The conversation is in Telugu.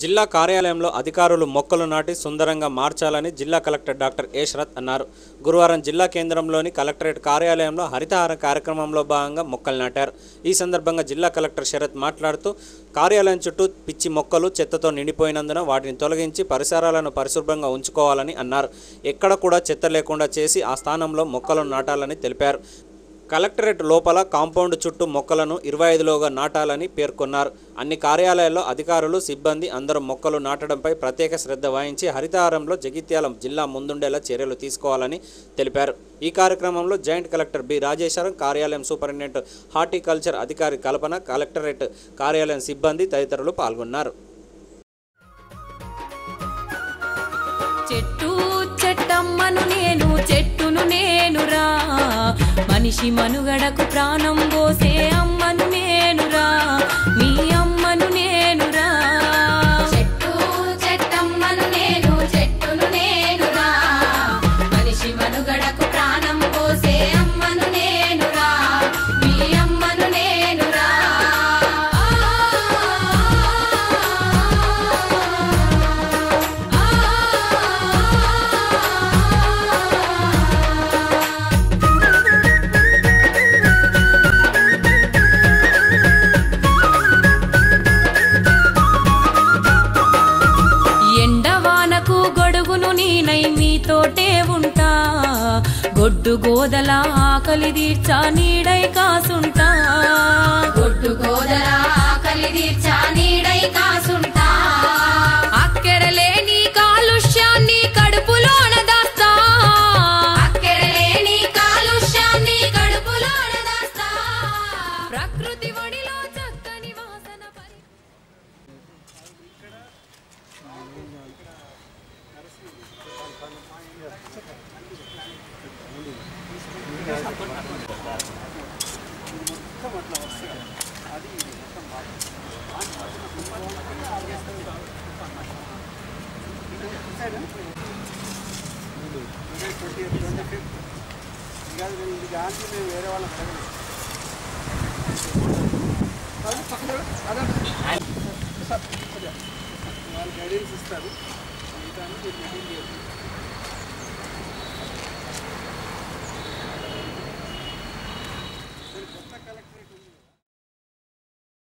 జిల్లా కార్యాలయంలో అధికారులు మొక్కలు నాటి సుందరంగా మార్చాలని జిల్లా కలెక్టర్ డాక్టర్ ఏ శరత్ అన్నారు. గురువారం జిల్లా కేంద్రంలోని కలెక్టరేట్ కార్యాలయంలో హరితహార కార్యక్రమంలో భాగంగా మొక్కలు నాటారు. ఈ సందర్భంగా జిల్లా కలెక్టర్ శరత్ మాట్లాడుతూ కార్యాలయం చుట్టూ పిచ్చి మొక్కలు చెత్తతో నిండిపోయినందున వాటిని తొలగించి పరిసరాలను పరిశుభ్రంగా ఉంచుకోవాలని అన్నారు. ఎక్కడ కూడా చెత్త లేకుండా చేసి ఆ స్థానంలో మొక్కలను నాటాలని తెలిపారు. కలెక్టరేట్ లోపల కాంపౌండ్ చుట్టూ మొక్కలను 25లోగా నాటాలని పేర్కొన్నారు. అన్ని కార్యాలయాల్లో అధికారులు సిబ్బంది అందరూ మొక్కలు నాటడంపై ప్రత్యేక శ్రద్ధ వహించి హరితహారంలో జగిత్యాల జిల్లా ముందుండేలా చర్యలు తీసుకోవాలని తెలిపారు. ఈ కార్యక్రమంలో జాయింట్ కలెక్టర్ బి రాజేశ్వరం, కార్యాలయం సూపరింటెండెంట్ హార్టికల్చర్ అధికారి కల్పన, కలెక్టరేట్ కార్యాలయం సిబ్బంది తదితరులు పాల్గొన్నారు. చెట్టు చెట్టమ్మను నేను, చెట్టును నేనురా, మనిషి మనుగడకు ప్రాణం పోసే అమ్మను నేనురా, మీ అమ్మను నేనురా. చెట్టు చెట్టమ్మను నేను, చెట్టును నేనురా, మనిషి మనుగడకు ప్రాణం పోసే అమ్మను నేనురా, మీ అమ్మను నేనురా. మీతోటే ఉంటా, గొడ్డు గోదల ఆకలి తీర్చా నీడై కాసుంటా, గొడ్డు గోదల ఆకలి తీర్చా నీడై కాసుంటా. అక్కెరలేని కాలుష్యాన్ని కడుపులోన దాస్తా, అక్కెరలేని కాలుష్యాన్ని కడుపులోన దాస్తా. ప్రకృతి ఒడిలో చక్కని వాసన వేరే వాళ్ళ వాళ్ళు గైడెన్స్ ఇస్తారు.